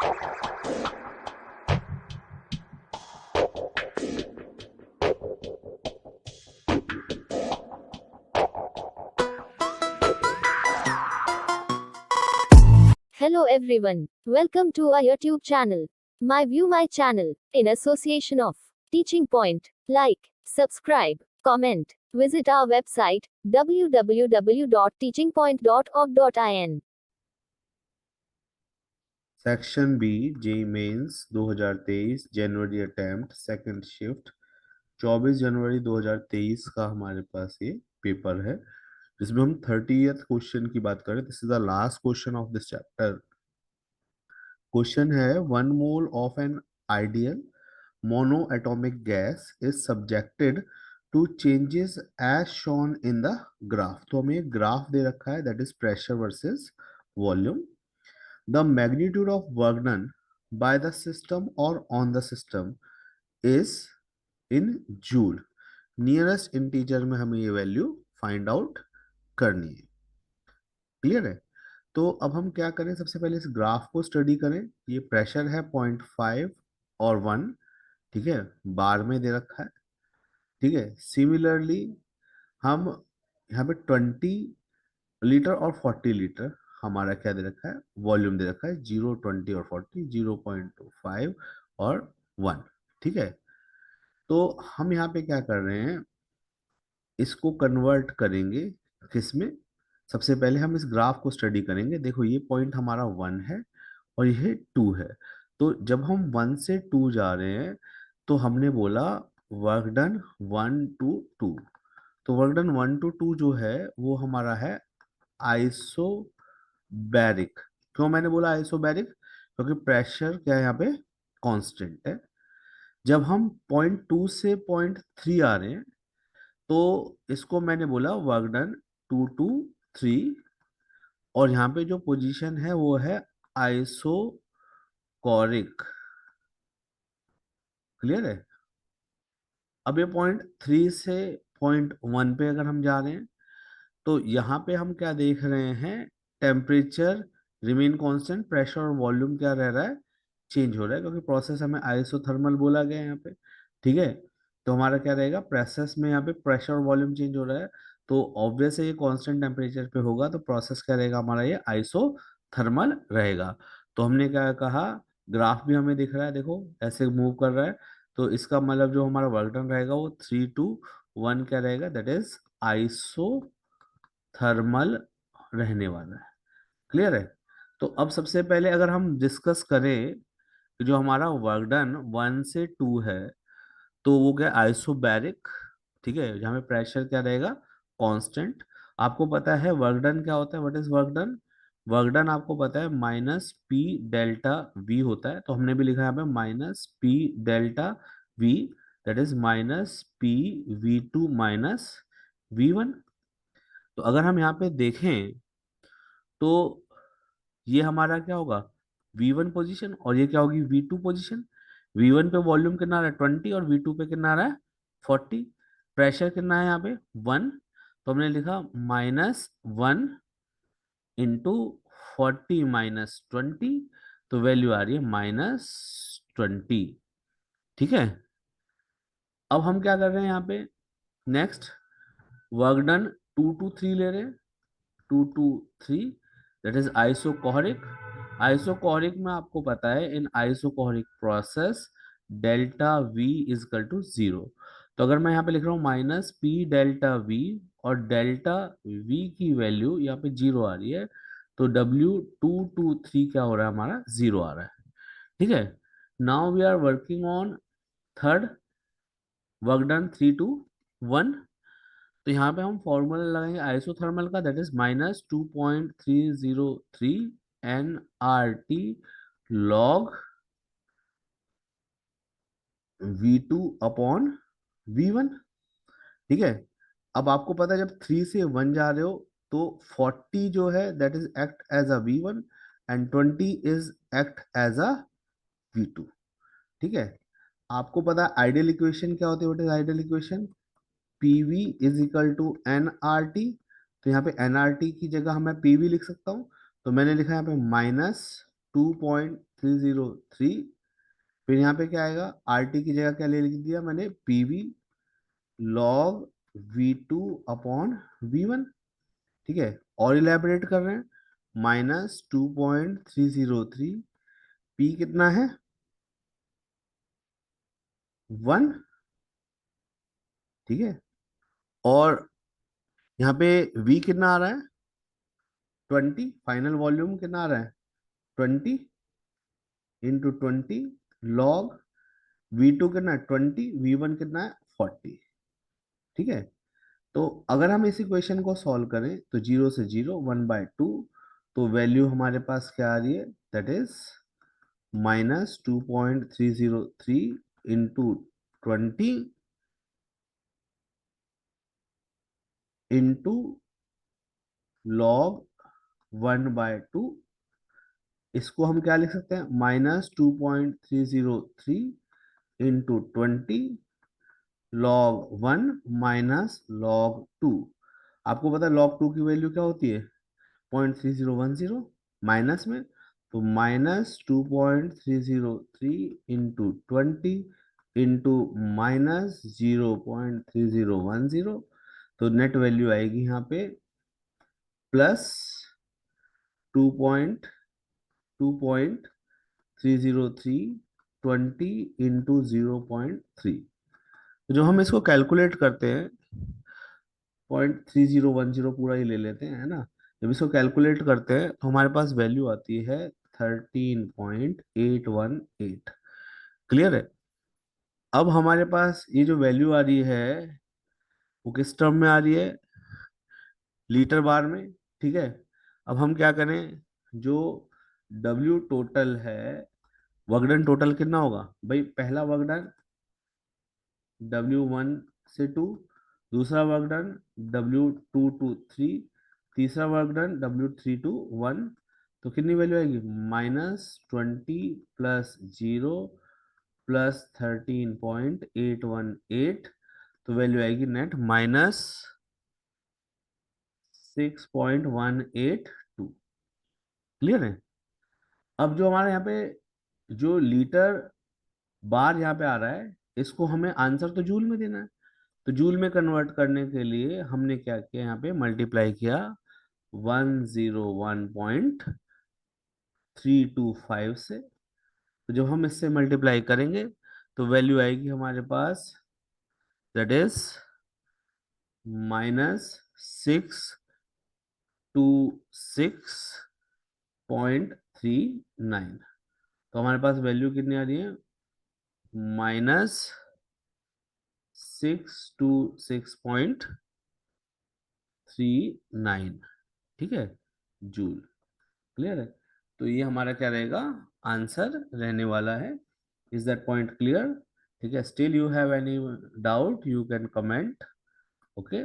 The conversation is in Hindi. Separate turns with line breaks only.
Hello everyone. Welcome to our YouTube channel. My View My channel, in association of Teaching Point. Like, subscribe, comment. Visit our website www.teachingpoint.org.in.
Section B JEE mains 2023 जनवरी अटेम्प्ट सेकंड शिफ्ट 24 जनवरी 2023 का हमारे पास ये पेपर है जिसमें हम 30th क्वेश्चन की बात करें। This is the last question of this chapter. Question है one mole of an ideal monoatomic gas is subjected to changes as shown in the graph. तो हमें ग्राफ दे रखा है that is pressure versus volume. The magnitude of work done by the system or on the system is in joule. Nearest integer में हमें ये वैल्यू फाइंड आउट करनी है। क्लियर है? तो अब हम क्या करें, सबसे पहले इस ग्राफ को स्टडी करें। ये प्रेशर है 0.5 और 1, ठीक है, बार में दे रखा है। ठीक है, सिमिलरली हम यहाँ पे 20 लीटर और 40 लीटर हमारा क्या दे रखा है, वॉल्यूम दे रखा है। 0, 20 और 40, 0.5 और 1। ठीक है, तो हम यहाँ पे क्या कर रहे हैं, इसको कन्वर्ट करेंगे किस में। सबसे पहले हम इस ग्राफ को स्टडी करेंगे। देखो ये पॉइंट हमारा 1 है और ये 2 है। तो जब हम 1 से 2 जा रहे हैं तो हमने बोला वर्क डन 1 to 2। तो वर्क डन 1 to 2 जो है वो हमारा है आइसोबैरिक। क्यों मैंने बोला आइसोबैरिक? क्योंकि प्रेशर क्या है यहाँ पे, कांस्टेंट है। जब हम पॉइंट 2 से पॉइंट 3 आ रहे हैं तो इसको मैंने बोला वर्क डन 2 to 3, और यहाँ पे जो पोजीशन है वो है आइसोकोरिक। क्लियर है? अब ये पॉइंट 3 से पॉइंट 1 पे अगर हम जा रहे हैं तो यहाँ पे हम क्या देख रहे हैं, टेम्परेचर रिमेन कांस्टेंट, प्रेशर और वॉल्यूम क्या रह रहा है, चेंज हो रहा है, क्योंकि प्रोसेस हमें आइसोथर्मल बोला गया है यहाँ पे। ठीक है, तो हमारा क्या रहेगा, प्रोसेस में यहाँ पे प्रेशर और वॉल्यूम चेंज हो रहा है, तो ऑब्वियस है ये कांस्टेंट टेम्परेचर पे होगा, तो प्रोसेस क्या रहेगा हमारा, ये आइसोथर्मल रहेगा। तो हमने क्या कहा, ग्राफ भी हमें दिख रहा है, देखो ऐसे मूव कर रहा है, तो इसका मतलब जो हमारा वर्क डन रहेगा वो 3 to 1 क्या रहेगा, दैट इज आइसो थर्मल रहने वाला है। क्लियर है? तो अब सबसे पहले अगर हम डिस्कस करें कि जो हमारा वर्क डन 1 से 2 है तो वो क्या, आइसोबैरिक। ठीक है, जहाँ पे प्रेशर क्या रहेगा, कांस्टेंट। आपको पता है वर्क डन क्या होता है, what is work done? Work done आपको पता है माइनस पी डेल्टा वी होता है, तो हमने भी लिखा है यहाँ पे minus P delta we, that is minus P V2 minus V1। तो अगर हम यहाँ पे देखें तो ये हमारा क्या होगा, V1 पोजीशन, और ये क्या होगी, V2 पोजीशन। V1 पे वॉल्यूम कितना आ रहा है 20 और V2 पे कितना आ रहा है 40। प्रेशर कितना है यहाँ पे 1, तो हमने लिखा -1 इंटू 40 माइनस 20, तो वैल्यू आ रही है -20। ठीक है, अब हम क्या कर रहे हैं यहाँ पे, नेक्स्ट वर्क डन 2 to 3 ले रहे हैं, 2 to 3, that is isochoric. Isochoric में आपको पता है in isochoric process delta V is equal to 0। तो अगर मैं यहाँ पे लिख रहा हूँ माइनस पी डेल्टा V और डेल्टा V की वैल्यू यहाँ पे 0 आ रही है, तो W2 to 3 क्या हो रहा है हमारा, 0 आ रहा है। ठीक है, now we are working on third, work done 3 to 1। तो यहाँ पे हम फॉर्मूला लगाएंगे आइसोथर्मल का, that is -2.303 nRT log V2 upon V1। ठीक है, अब आपको पता है जब 3 से 1 जा रहे हो तो 40 जो है that is act as a V1 and 20 is act as a V2। ठीक है, आपको पता है आइडियल इक्वेशन क्या होती है, what is ideal equation, PV is equal to nRT। तो यहाँ पे nRT की जगह मैं PV लिख सकता हूँ, तो मैंने लिखा यहाँ पे माइनस 2.303। फिर यहाँ पे क्या आएगा, RT की जगह क्या ले लिख दिया मैंने, PV log V2 upon V1। ठीक है, और इलेबोरेट कर रहे हैं, -2.303, P कितना है 1। ठीक है, और यहाँ पे V कितना आ रहा है 20, फाइनल वॉल्यूम कितना आ रहा है 20 इंटू 20 लॉग V2 कितना है 20, V1 कितना है 40। ठीक है, तो अगर हम इस इक्वेशन को सॉल्व करें तो 0 से 0, 1/2, तो वैल्यू हमारे पास क्या आ रही है, that is -2.303 into 20 into log 1/2। इसको हम क्या लिख सकते हैं, -2.303 इंटू 20 log 1 माइनस log 2। आपको पता है log 2 की वैल्यू क्या होती है 0.3010 माइनस में, तो -2.303 इंटू 20 इंटू -0.3010, तो नेट वैल्यू आएगी यहाँ पे प्लस 2.303 20 इंटू 0.3। जो हम इसको कैलकुलेट करते हैं 0.3010 पूरा ही ले लेते हैं, है ना। जब इसको कैलकुलेट करते हैं तो हमारे पास वैल्यू आती है 13.818। क्लियर है। अब हमारे पास ये जो वैल्यू आ रही है वो किस टर्म में आ रही है, लीटर बार में। ठीक है, अब हम क्या करें, जो W टोटल है, वर्क डन टोटल कितना होगा भाई, पहला वर्क डन W1 से 2, दूसरा वर्क डन W2 to 3, तीसरा वर्क डन W3 to 1। तो कितनी वैल्यू आएगी, -20 प्लस 0 प्लस 13.818, तो वैल्यू आएगी नेट -6.182। क्लियर है। अब जो हमारे यहाँ पे जो लीटर बार यहाँ पे आ रहा है, इसको हमें आंसर तो जूल में देना है, तो जूल में कन्वर्ट करने के लिए हमने क्या किया, यहाँ पे मल्टीप्लाई किया 101.325 से। तो जब हम इससे मल्टीप्लाई करेंगे तो वैल्यू आएगी हमारे पास, दैट इज -626.39। तो हमारे पास वैल्यू कितनी आ रही है, -626.39। ठीक है, जूल। क्लियर है, तो ये हमारा क्या रहेगा, आंसर रहने वाला है। Is that point clear. ठीक है, still you have any doubt you can comment. Okay.